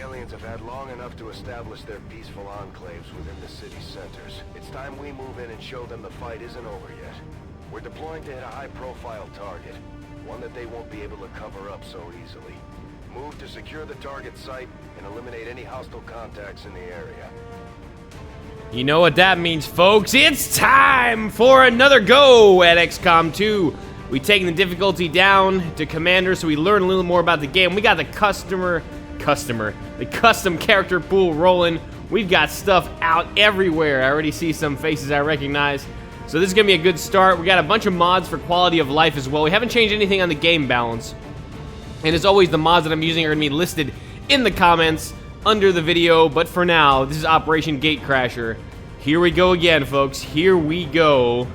aliens have had long enough to establish their peaceful enclaves within the city centers. It's time we move in and show them the fight isn't over yet. We're deploying to hit a high-profile target, one that they won't be able to cover up so easily. Move to secure the target site and eliminate any hostile contacts in the area. You know what that means, folks. It's time for another go at XCOM 2. We taking the difficulty down to Commander so we learn a little more about the game. We got the custom character pool rolling. We've got stuff out everywhere. I already see some faces I recognize. So this is going to be a good start. We got a bunch of mods for quality of life as well. We haven't changed anything on the game balance. And as always, the mods that I'm using are going to be listed in the comments under the video. But for now, this is Operation Gatecrasher. Here we go again, folks. Here we go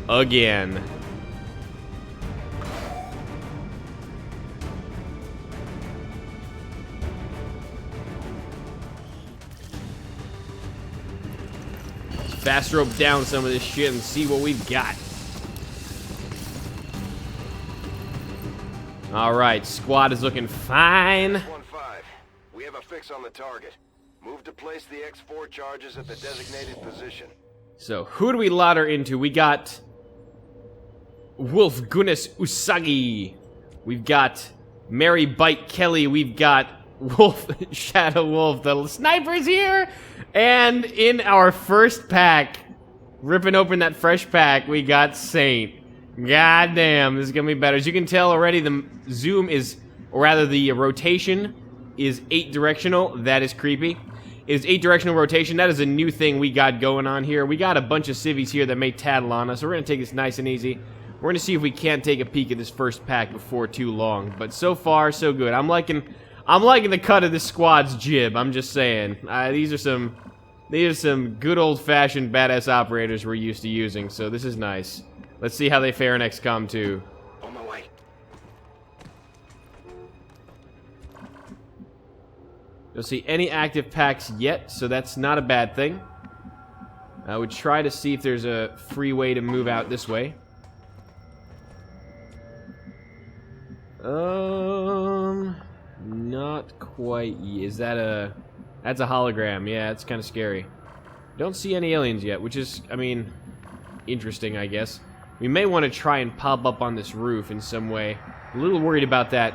again. Fast rope down some of this shit and see what we've got. Alright, squad is looking fine. 1-5. We have a fix on the target. Move to place the X4 charges at the designated position. So, who do we ladder into? We got Wolf Guinness Usagi. We've got Mary Bite Kelly. We've got Wolf Shadow Wolf. The sniper's here. And in our first pack, ripping open that fresh pack, we got Saint. God damn, this is gonna be better. As you can tell already, the zoom is, or rather the rotation is 8 directional. That is creepy. It is 8 directional rotation. That is a new thing we got going on here. We got a bunch of civvies here that may tattle on us, so we're gonna take this nice and easy. We're gonna see if we can't take a peek at this first pack before too long. But so far, so good. I'm liking the cut of this squad's jib. I'm just saying. These are some good old-fashioned badass operators we're used to using, so this is nice. Let's see how they fare in XCOM 2. On my way. Don't see any active packs yet, so that's not a bad thing. I would try to see if there's a free way to move out this way. Not quite. Is that a... That's a hologram. Yeah, it's kind of scary. Don't see any aliens yet, which is, I mean, interesting, I guess. We may want to try and pop up on this roof in some way. A little worried about that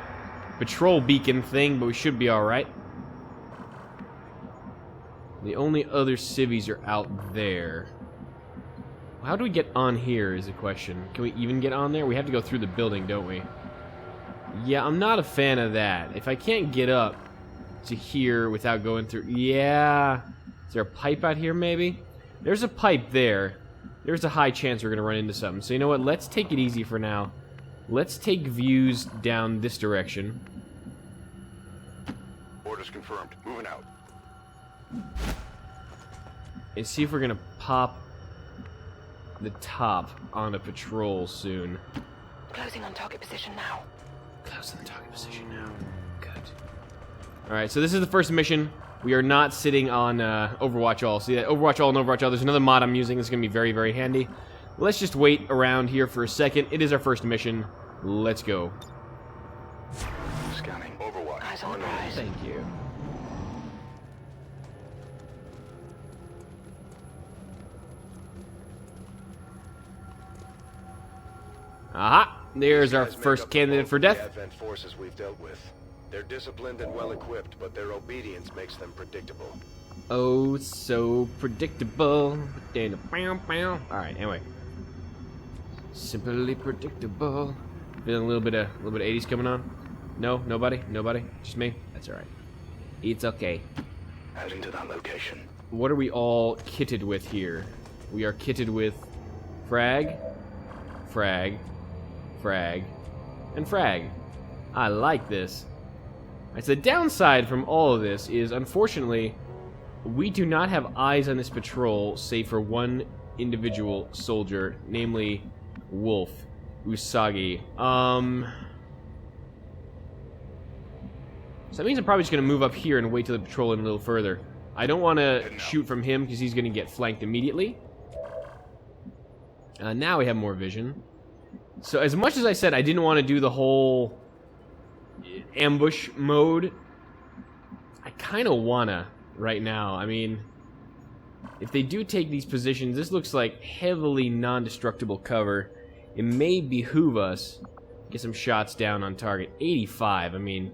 patrol beacon thing, but we should be alright. The only other civvies are out there. How do we get on here is the question. Can we even get on there? We have to go through the building, don't we? Yeah, I'm not a fan of that. If I can't get up to here without going through... Yeah. Is there a pipe out here, maybe? There's a pipe there. There's a high chance we're going to run into something. So you know what? Let's take it easy for now. Let's take views down this direction. Orders confirmed. Moving out. And see if we're going to pop the top on a patrol soon. Closing on target position now. Close to the target position now. Good. Alright, so this is the first mission. We are not sitting on Overwatch All. See that? Overwatch All and Overwatch All. There's another mod I'm using that's going to be very, very handy. Let's just wait around here for a second. It is our first mission. Let's go. Scanning. Overwatch. Eyes on the prize. Thank you. Aha! There's our first candidate for death. Advent forces we've dealt with. They're disciplined and well-equipped, but their obedience makes them predictable. Oh, so predictable. Alright, anyway. Simply predictable. Feeling a little bit of 80s coming on? No? Nobody? Nobody? Just me? That's alright. It's okay. Heading to that location. What are we all kitted with here? We are kitted with frag, frag, frag, and frag. I like this. It's the downside from all of this is, unfortunately, we do not have eyes on this patrol, save for one individual soldier, namely Wolf Usagi. So that means I'm probably just going to move up here and wait till the patrol in a little further. I don't want to shoot from him because he's going to get flanked immediately. Now we have more vision. So as much as I said I didn't want to do the whole ambush mode, I kind of wanna right now. I mean, if they do take these positions, this looks like heavily non-destructible cover. It may behoove us to get some shots down on target. 85, I mean...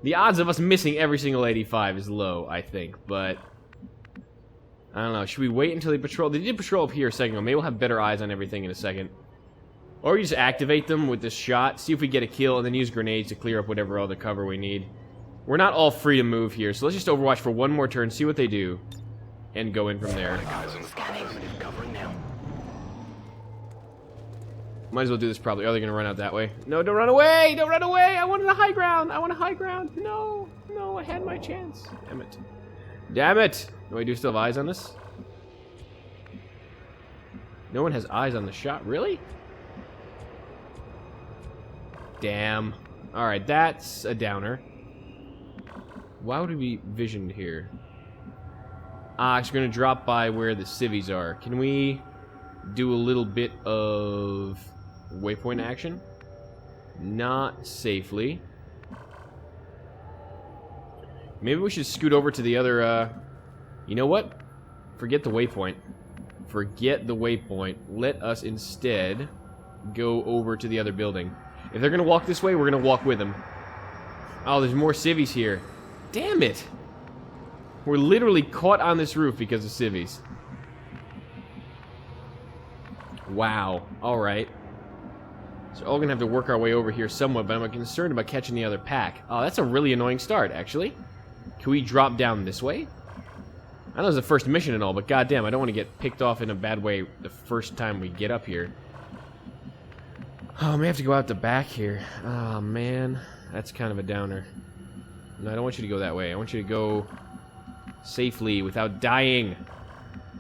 The odds of us missing every single 85 is low, I think, but... I don't know, should we wait until they patrol? They did patrol up here a second ago. Maybe we'll have better eyes on everything in a second. Or we just activate them with this shot, see if we get a kill, and then use grenades to clear up whatever other cover we need. We're not all free to move here, so let's just overwatch for one more turn, see what they do, and go in from there. Might as well do this probably. Are they going to run out that way? No, don't run away! Don't run away! I wanted a high ground! I want a high ground! No! No, I had my chance. Damn it. Damn it! Do I do still have eyes on this? No one has eyes on the shot. Really? Damn. Alright, that's a downer. Why would we be visioned here? Ah, it's going to drop by where the civvies are. Can we do a little bit of waypoint action? Not safely. Maybe we should scoot over to the other, you know what? Forget the waypoint. Forget the waypoint. Let us instead go over to the other building. If they're going to walk this way, we're going to walk with them. Oh, there's more civvies here. Damn it! We're literally caught on this roof because of civvies. Wow. Alright. So we're going to have to work our way over here somewhat, but I'm concerned about catching the other pack. Oh, that's a really annoying start, actually. Can we drop down this way? I know it's the first mission and all, but goddamn, I don't want to get picked off in a bad way the first time we get up here. Oh, I may have to go out the back here. Oh, man. That's kind of a downer. No, I don't want you to go that way. I want you to go safely without dying.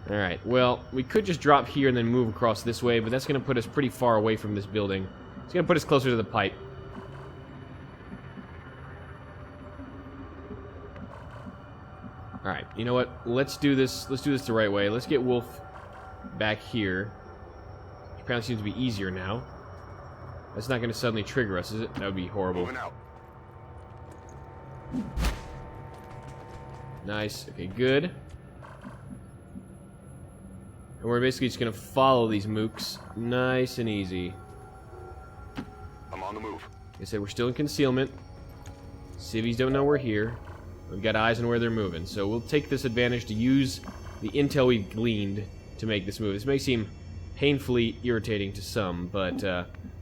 Alright, well, we could just drop here and then move across this way, but that's going to put us pretty far away from this building. It's going to put us closer to the pipe. Alright, you know what? Let's do this. Let's do this the right way. Let's get Wolf back here. Apparently seems to be easier now. That's not going to suddenly trigger us, is it? That would be horrible. Nice. Okay, good. And we're basically just going to follow these mooks. Nice and easy. I'm on the move. Like I said, we're still in concealment. Civvies don't know we're here. We've got eyes on where they're moving. So we'll take this advantage to use the intel we've gleaned to make this move. This may seem painfully irritating to some, but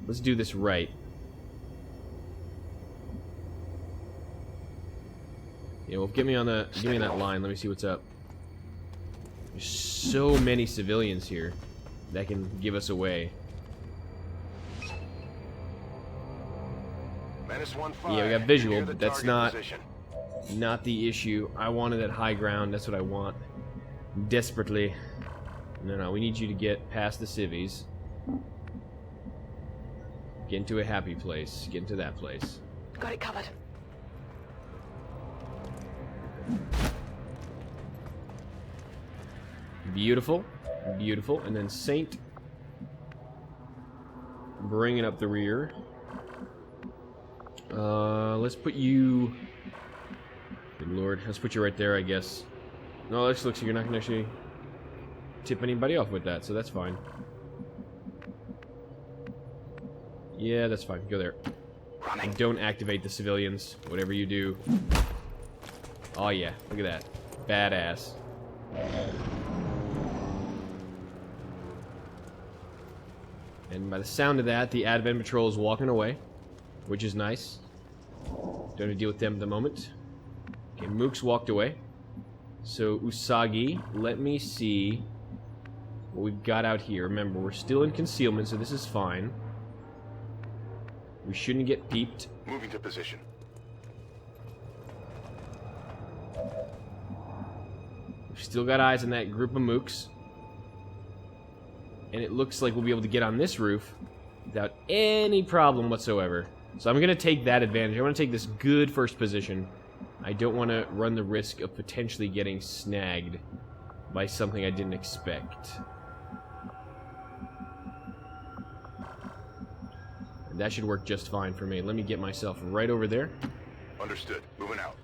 let's do this right. Yeah, well, get me on the, give me that line. Let me see what's up. There's so many civilians here that can give us away. Yeah, we got visual, but that's not the issue. I wanted that high ground. That's what I want. Desperately. No, we need you to get past the civvies. Get into a happy place. Get into that place. Got it covered. Beautiful. Beautiful. And then Saint bringing up the rear. Let's put you... Good lord. Let's put you right there, I guess. No, this looks like you're not going to actually tip anybody off with that, so that's fine. Yeah, that's fine. Go there. And don't activate the civilians, whatever you do. Oh yeah, look at that. Badass. And by the sound of that, the Advent Patrol is walking away, which is nice. Don't have to deal with them at the moment. Okay, Mook's walked away. So, Usagi, let me see what we've got out here. Remember, we're still in concealment, so this is fine. We shouldn't get peeped. Moving to position. We've still got eyes on that group of mooks. And it looks like we'll be able to get on this roof without any problem whatsoever. So I'm going to take that advantage. I want to take this good first position. I don't want to run the risk of potentially getting snagged by something I didn't expect. And that should work just fine for me. Let me get myself right over there. Understood. Moving out.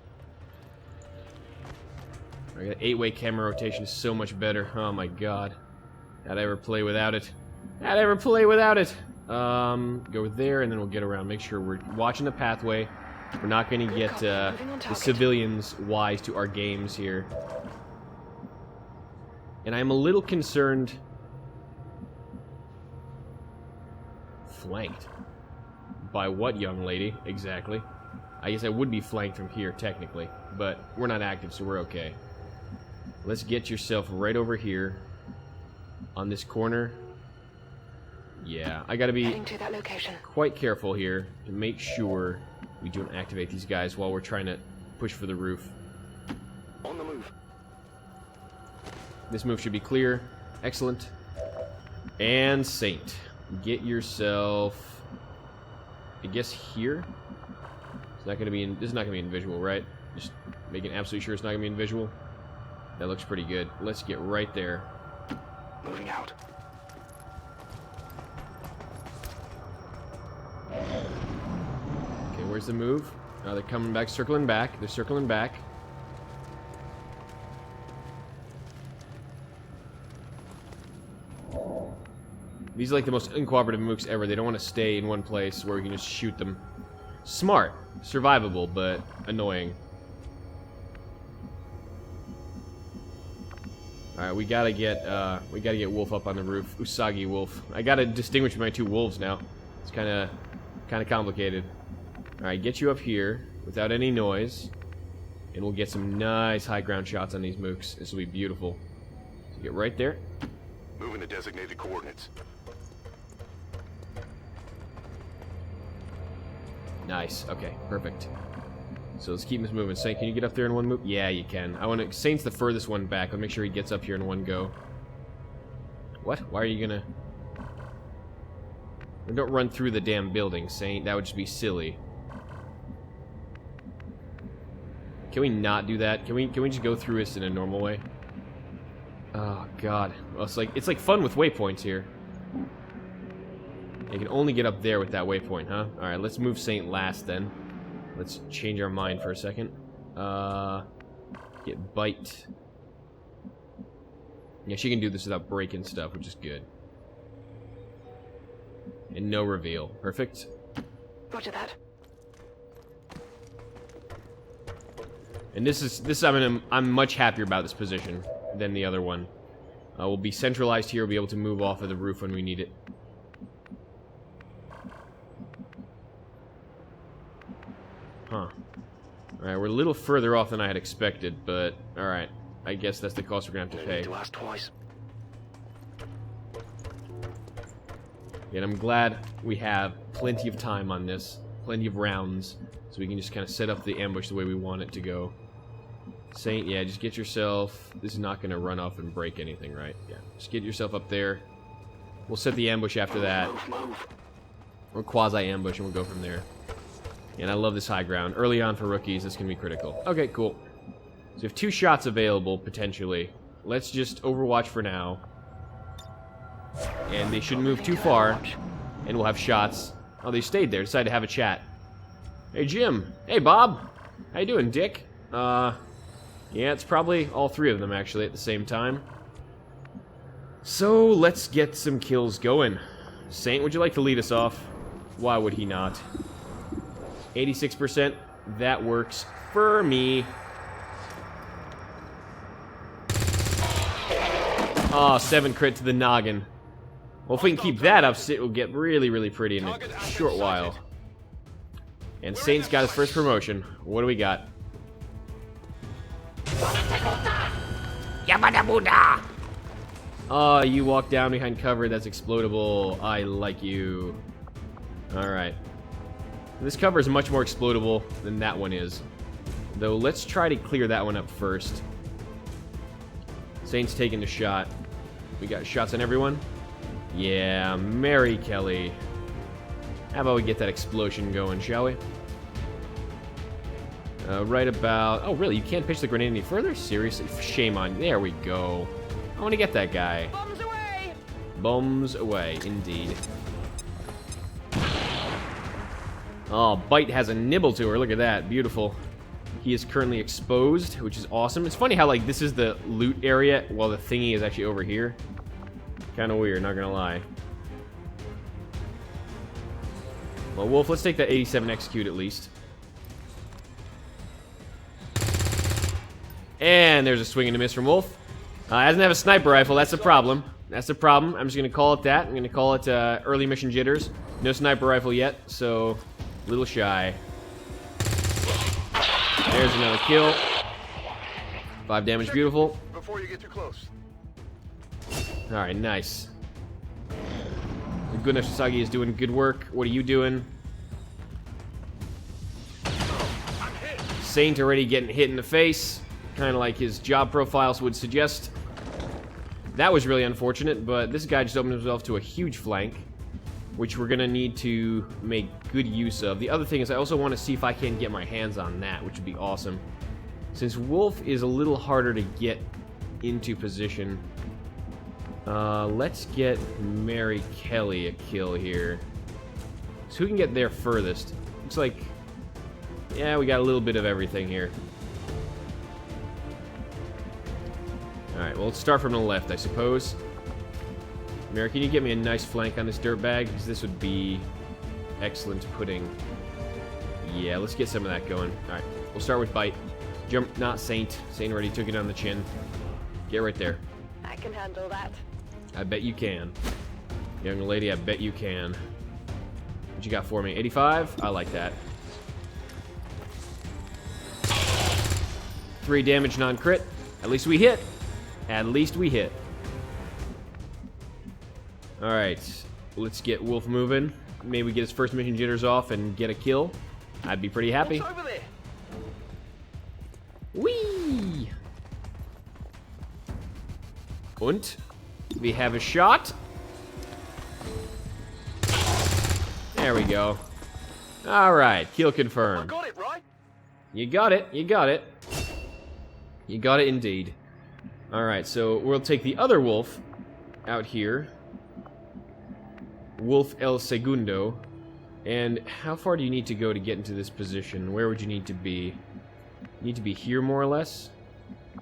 I got 8-way camera rotation is so much better. Oh my god. How'd I ever play without it? How'd I ever play without it? Go there and then we'll get around. Make sure we're watching the pathway. We're not going to get the civilians wise to our games here. And I'm a little concerned. Flanked. By what, young lady? Exactly. I guess I would be flanked from here, technically. But we're not active, so we're okay. Let's get yourself right over here. On this corner. Yeah, I gotta be quite careful here to make sure we don't activate these guys while we're trying to push for the roof. On the move. This move should be clear. Excellent. And Saint. Get yourself, I guess, here. It's not gonna be in, this is not gonna be in visual, right? Just making absolutely sure it's not gonna be in visual. That looks pretty good. Let's get right there. Moving out. Okay, where's the move? Oh, they're coming back, circling back. They're circling back. These are like the most uncooperative mooks ever. They don't want to stay in one place where we can just shoot them. Smart. Survivable, but annoying. Alright, we gotta get Wolf up on the roof. Usagi Wolf. I gotta distinguish my two wolves now. It's kinda complicated. Alright, get you up here without any noise. And we'll get some nice high ground shots on these mooks. This will be beautiful. So get right there. Moving to designated coordinates. Nice. Okay, perfect. So let's keep this moving. Saint, can you get up there in one move? Yeah, you can. I want to. Saint's the furthest one back. I'll make sure he gets up here in one go. What? Why are you gonna? Don't run through the damn building, Saint. That would just be silly. Can we not do that? Can we just go through this in a normal way? Oh God. Well, it's like fun with waypoints here. You can only get up there with that waypoint, huh? All right, let's move Saint last then. Let's change our mind for a second. Get Bite. Yeah, she can do this without breaking stuff, which is good. And no reveal. Perfect. Roger that. And I'm much happier about this position than the other one. We'll be centralized here. We'll be able to move off of the roof when we need it. Huh. Alright, we're a little further off than I had expected, but alright. I guess that's the cost we're gonna have to pay. To ask twice. And I'm glad we have plenty of time on this, plenty of rounds, so we can just kind of set up the ambush the way we want it to go. Saint, yeah, just get yourself... This is not going to run off and break anything, right? Yeah, just get yourself up there. We'll set the ambush after that. Move. Or quasi-ambush, and we'll go from there. And I love this high ground. Early on for rookies, this can be critical. Okay, cool. So we have 2 shots available, potentially. Let's just overwatch for now. And they shouldn't move too far. And we'll have shots. Oh, they stayed there. Decided to have a chat. Hey, Jim. Hey, Bob. How you doing, Dick? Yeah, it's probably all 3 of them, actually, at the same time. So, let's get some kills going. Saint, would you like to lead us off? Why would he not? 86%. That works for me. Oh, 7 crit to the noggin. Well, if we can keep that up, it will get really, really pretty in a short while. And Saint's got his first promotion. What do we got? Oh, you walk down behind cover. That's explodable. I like you. Alright. This cover is much more explodable than that one is. Though, let's try to clear that one up first. Saint's taking the shot. We got shots on everyone? Yeah, Mary Kelly. How about we get that explosion going, shall we? Right about... Oh, really? You can't pitch the grenade any further? Seriously? Shame on you. There we go. I want to get that guy. Bombs away! Bombs away, indeed. Oh, Bite has a nibble to her. Look at that. Beautiful. He is currently exposed, which is awesome. It's funny how, like, this is the loot area while the thingy is actually over here. Kind of weird, not gonna lie. Well, Wolf, let's take that 87 execute at least. And there's a swing and a miss from Wolf. Doesn't have a sniper rifle, that's the problem. That's the problem. I'm just gonna call it that. I'm gonna call it early mission jitters. No sniper rifle yet, so a little shy. There's another kill. 5 damage, beautiful. Before you get too close. Alright, nice. The good Usagi is doing good work. What are you doing? Saint already getting hit in the face. Kind of like his job profiles would suggest. That was really unfortunate, but this guy just opened himself to a huge flank, which we're going to need to make good use of. The other thing is I also want to see if I can get my hands on that, which would be awesome. Since Wolf is a little harder to get into position, let's get Mary Kelly a kill here. So who can get there furthest? Looks like, yeah, we got a little bit of everything here. Alright, well, let's start from the left, I suppose. Mary, can you get me a nice flank on this dirtbag? Because this would be excellent pudding. Yeah, let's get some of that going. Alright, we'll start with Bite. Jump, not Saint. Saint already took it on the chin. Get right there. I can handle that. I bet you can. Young lady, I bet you can. What you got for me? 85? I like that. 3 damage, non-crit. At least we hit. At least we hit. Alright, let's get Wolf moving. Maybe get his first mission jitters off and get a kill. I'd be pretty happy. What's over there? Whee! Und we have a shot. There we go. Alright, kill I confirmed. got it, right? You got it, you got it. You got it indeed. Alright, so we'll take the other Wolf out here. Wolf El Segundo. And how far do you need to go to get into this position? Where would you need to be? You need to be here, more or less?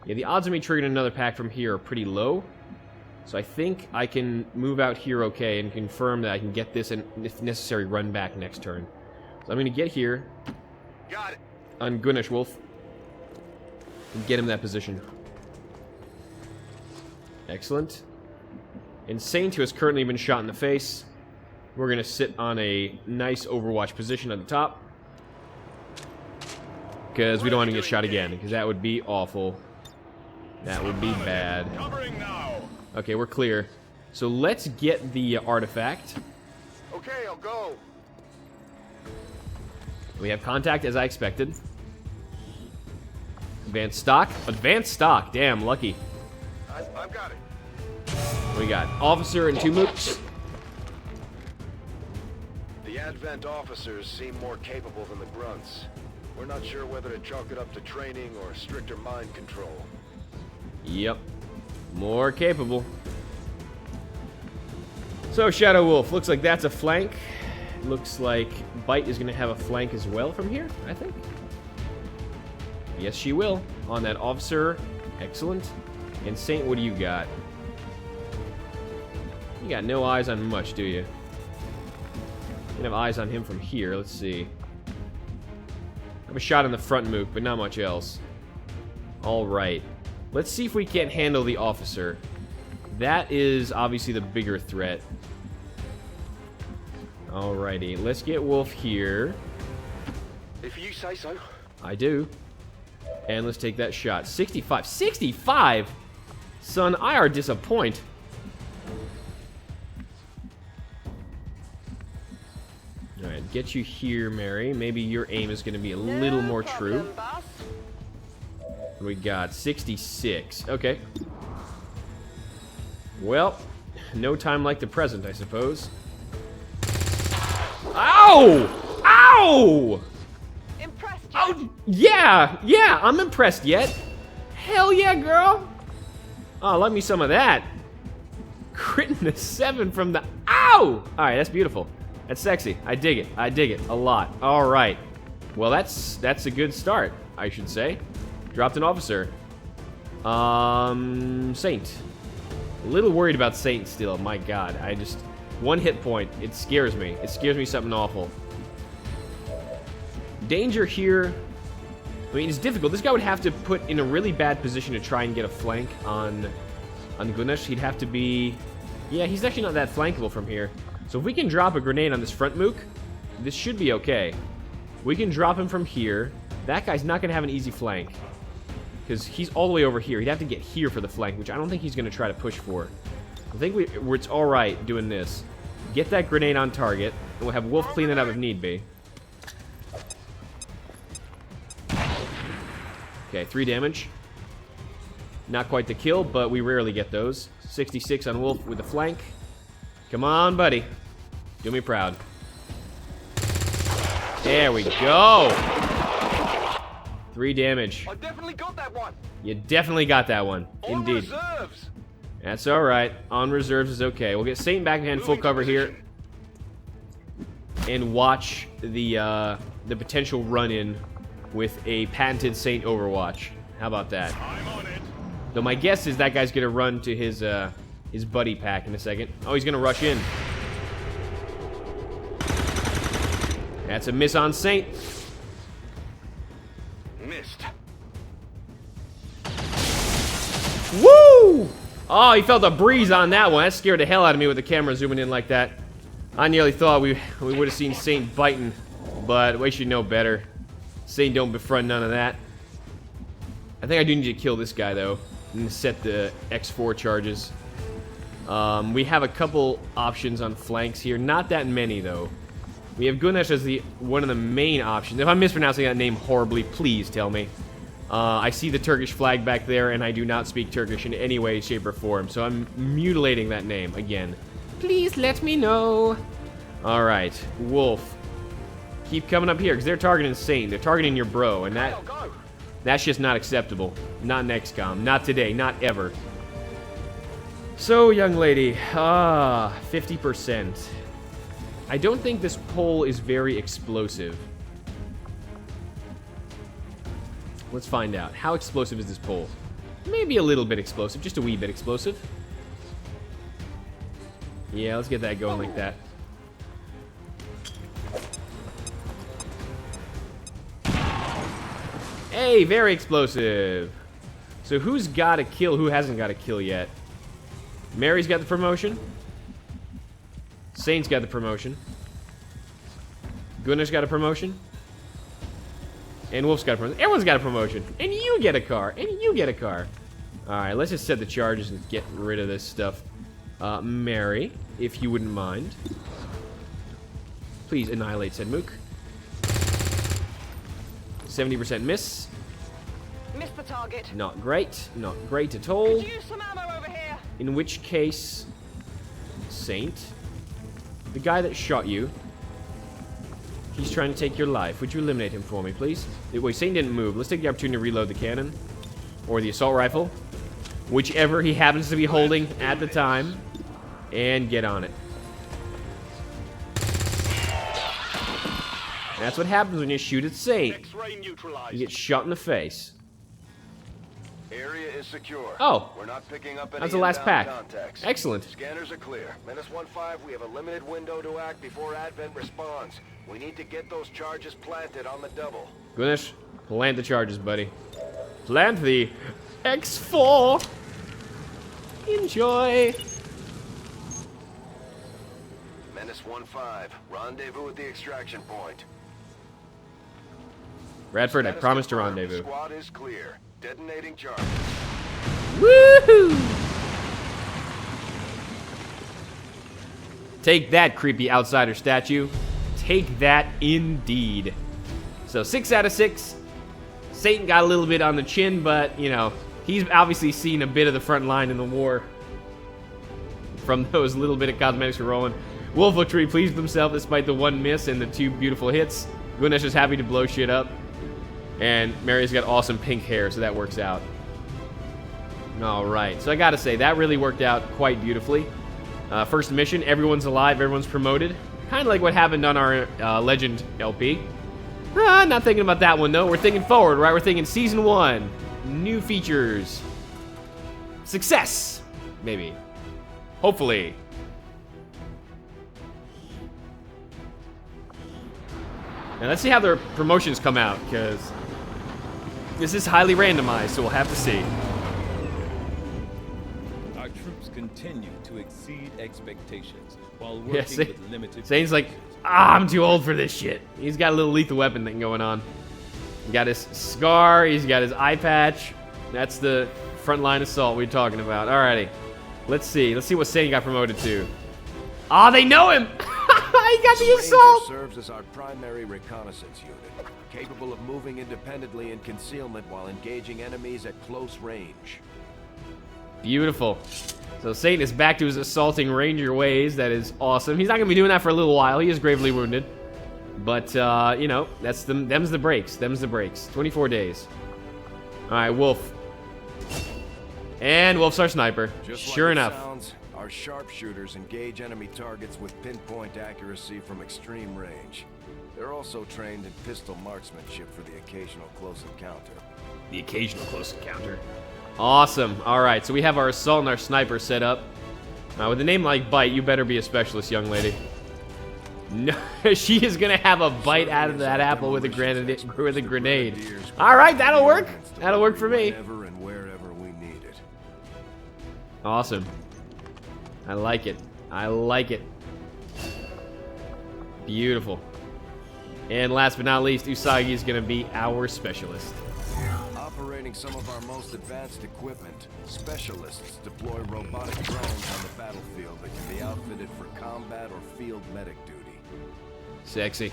Yeah, the odds of me triggering another pack from here are pretty low. So I think I can move out here okay and confirm that I can get this and, if necessary, run back next turn. So I'm going to get here Got it. on Gunnish Wolf and get him that position. Excellent. And Saint, who has currently been shot in the face, we're going to sit on a nice Overwatch position at the top. Because we don't want to get shot again, because that would be awful. That would be bad. Covering now. Okay, we're clear. So let's get the artifact. Okay, I'll go. We have contact, as I expected. Advanced stock. Advanced stock. Damn, lucky. I've got it. We got officer and 2 mooks. The Advent officers seem more capable than the grunts. We're not sure whether to chalk it up to training or stricter mind control. Yep. More capable. So, Shadow Wolf, looks like that's a flank. Looks like Bite is going to have a flank as well from here, I think. Yes, she will. On that officer. Excellent. And Saint, what do you got? You got no eyes on much, do you? You can have eyes on him from here. Let's see. I have a shot on the front mook, but not much else. Alright. Let's see if we can't handle the officer. That is obviously the bigger threat. Alrighty. Let's get Wolf here. If you say so. I do. And let's take that shot. 65. 65?! Son, I are disappoint. Alright, get you here, Mary. Maybe your aim is going to be a little more true. Boss. We got 66. Okay. Well, no time like the present, I suppose. Ow! Ow! Impressed you? Oh, yeah! Yeah, I'm impressed yet. Hell yeah, girl! Oh, let me some of that. Critting the 7 from the... Ow! Alright, that's beautiful. That's sexy. I dig it. I dig it a lot. All right. Well, that's a good start, I should say. Dropped an officer. Saint. A little worried about Saint still. My God, I just 1 hit point. It scares me. It scares me something awful. Danger here. I mean, it's difficult. This guy would have to put in a really bad position to try and get a flank on Gunesh. He'd have to be... Yeah, he's actually not that flankable from here. So if we can drop a grenade on this front mook, this should be okay. We can drop him from here. That guy's not going to have an easy flank, because he's all the way over here. He'd have to get here for the flank, which I don't think he's going to try to push for. I think it's all right doing this. Get that grenade on target, and we'll have Wolf clean it up if need be. Okay, 3 damage. Not quite the kill, but we rarely get those. 66 on Wolf with the flank. Come on, buddy. Do me proud. There we go. 3 damage. I definitely got that one. You definitely got that one. Indeed. On reserves. That's all right. On reserves is okay. We'll get Saint back behind full cover here, and watch the potential run-in with a patented Saint Overwatch. How about that? I'm on it. Though my guess is that guy's gonna run to his buddy pack in a second. Oh, he's gonna rush in. That's a miss on Saint. Missed. Woo! Oh, he felt a breeze on that one. That scared the hell out of me with the camera zooming in like that. I nearly thought we would have seen Saint biting, but we should know better. Saint don't befriend none of that. I think I do need to kill this guy though, and set the X4 charges. We have a couple options on flanks here. Not that many though. We have Gunesh as one of the main options. If I'm mispronouncing that name horribly, please tell me. I see the Turkish flag back there, and I do not speak Turkish in any way, shape, or form, so I'm mutilating that name again. Please let me know. Alright, Wolf. Keep coming up here, because they're targeting Saint. They're targeting your bro, and that's just not acceptable. Not in XCOM. Not today. Not ever. So, young lady, 50%. I don't think this pole is very explosive. Let's find out. How explosive is this pole? Maybe a little bit explosive. Just a wee bit explosive. Yeah, let's get that going like that. Hey, very explosive. So who's got a kill? Who hasn't got a kill yet? Mary's got the promotion. Saint's got the promotion. Gunesh got a promotion. And Wolf's got a promotion. Everyone's got a promotion. And you get a car. And you get a car. Alright, let's just set the charges and get rid of this stuff. Mary, if you wouldn't mind. Please annihilate said mook. 70% miss. Missed the target. Not great. Not great at all. Could use some ammo over here. In which case, Saint, the guy that shot you, he's trying to take your life. Would you eliminate him for me, please? Wait, Saint didn't move. Let's take the opportunity to reload the cannon. Or the assault rifle. Whichever he happens to be holding at the time. And get on it. That's what happens when you shoot at Saint. X-ray neutralized. You get shot in the face. Area is secure. Oh. We're not picking up any That's the last inbound pack. contacts. Excellent. Scanners are clear. -15, we have a limited window to act before Advent responds. We need to get those charges planted on the double. Gunesh, plant the charges, buddy. Plant the X4. Enjoy. -15, rendezvous at the extraction point. Bradford, I Status promised to confirmed. rendezvous. Squad is clear. Detonating charges. Woohoo! Take that, creepy outsider statue. Take that indeed. So 6 out of 6. Satan got a little bit on the chin, but, you know, he's obviously seen a bit of the front line in the war from those little bit of cosmetics we're rolling. Wolf looked pretty pleased with himself despite the 1 miss and the 2 beautiful hits. Gunesh is happy to blow shit up. And Mary's got awesome pink hair, so that works out. Alright, so I gotta say, that really worked out quite beautifully. First mission, everyone's alive, everyone's promoted. Kind of like what happened on our Legend LP. Not thinking about that one, though. We're thinking forward, right? We're thinking Season 1. New features. Success! Maybe. Hopefully. Now, let's see how their promotions come out, because this is highly randomized, so we'll have to see. Our troops continue to exceed expectations while working with limited. Zane's like, I'm too old for this shit. He's got a little lethal weapon thing going on. He got his scar, he's got his eye patch. That's the frontline assault we're talking about. Alrighty. Let's see what Zane got promoted to. Ah, they know him! He got the assault! Ranger serves as our primary reconnaissance unit, capable of moving independently in concealment while engaging enemies at close range. Beautiful. So Satan is back to his assaulting ranger ways. That is awesome. He's not going to be doing that for a little while. He is gravely wounded. But, you know, that's them's the breaks. Them's the breaks. 24 days. Alright, Wolf. And Wolf's our sniper. Sure enough. Sounds, our sharpshooters engage enemy targets with pinpoint accuracy from extreme range. They're also trained in pistol marksmanship for the occasional close encounter. The occasional close encounter. Awesome. Alright, so we have our assault and our sniper set up. Now, with a name like Bite, you better be a specialist, young lady. No, she is gonna have a bite out of that apple with a grenade. Alright, that'll work. That'll work for me. Whenever and wherever we need it. Awesome. I like it. I like it. Beautiful. And last but not least, Usagi is gonna be our specialist. Operating some of our most advanced equipment, specialists deploy robotic drones on the battlefield that can be outfitted for combat or field medic duty. Sexy.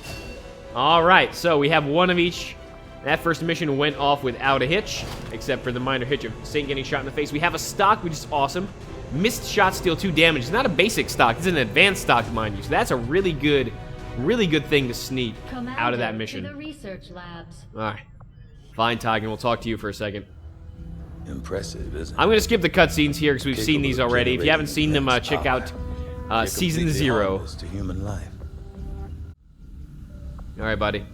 Alright, so we have one of each. That first mission went off without a hitch, except for the minor hitch of Saint getting shot in the face. We have a stock, which is awesome. Missed shots deal 2 damage. It's not a basic stock, it's an advanced stock, mind you. So that's a really good thing to sneak out of that mission. To the research labs. Alright. Fine, Tigan, we'll talk to you for a second. Impressive, isn't it? I'm going to skip the cutscenes here because we've seen these already. If you haven't seen them, check out Season 0. To human life. Alright, buddy.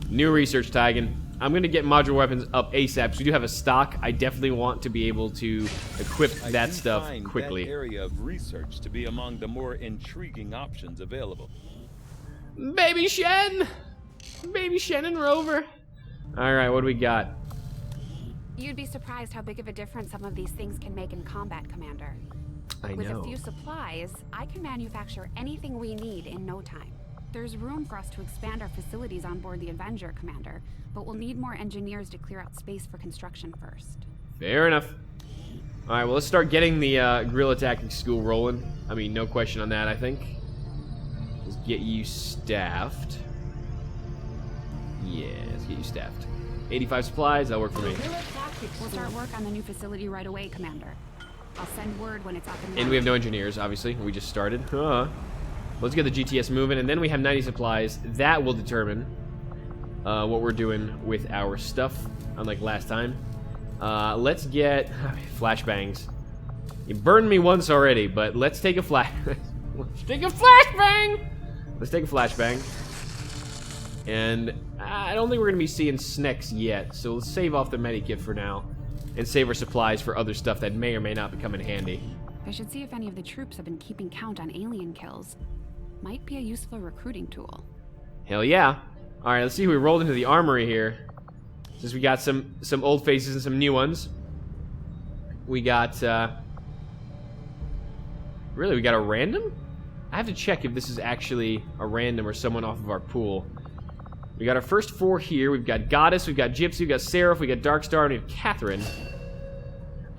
New research, Tigan. I'm going to get modular weapons up ASAP because we do have a stock. I definitely want to be able to equip that stuff quickly. That area of research to be among the more intriguing options available. Baby Shen! Baby Shen and Rover. Alright, what do we got? You'd be surprised how big of a difference some of these things can make in combat, Commander. I With know. a few supplies, I can manufacture anything we need in no time. There's room for us to expand our facilities on board the Avenger, Commander, but we'll need more engineers to clear out space for construction first. Fair enough. Alright, well, let's start getting the guerrilla tactics school rolling. I mean, no question on that, I think. Let's get you staffed. Yeah, let's get you staffed. 85 supplies, that'll work for me. We'll start work on the new facility right away, Commander. I'll send word when it's up and running. And we have no engineers, obviously. We just started. Let's get the GTS moving, and then we have 90 supplies. That will determine what we're doing with our stuff, unlike last time. Let's get flashbangs. You burned me once already, but let's take a let's take a flashbang! Let's take a flashbang. And I don't think we're going to be seeing snacks yet, so let's save off the medikit for now. And save our supplies for other stuff that may or may not become in handy. I should see if any of the troops have been keeping count on alien kills. Might be a useful recruiting tool. Hell yeah. Alright, let's see who we rolled into the armory here. Since we got some old faces and some new ones. We got, really, we got a random? I have to check if this is actually a random or someone off of our pool. We got our first 4 here. We've got Goddess, we've got Gypsy, we've got Seraph, we got Darkstar, and we have Catherine.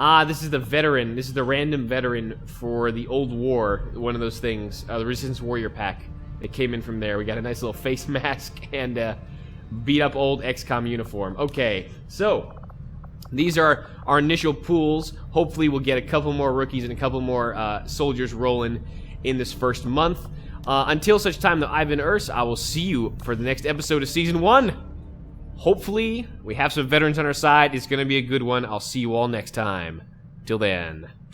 Ah, this is the veteran. This is the random veteran for the old war. One of those things. The Resistance Warrior pack. It came in from there. We got a nice little face mask and beat up old XCOM uniform. Okay, so these are our initial pools. Hopefully we'll get a couple more rookies and a couple more soldiers rolling in this first month. Until such time that I've been Urs, I will see you for the next episode of Season 1. Hopefully, we have some veterans on our side. It's going to be a good one. I'll see you all next time. Till then.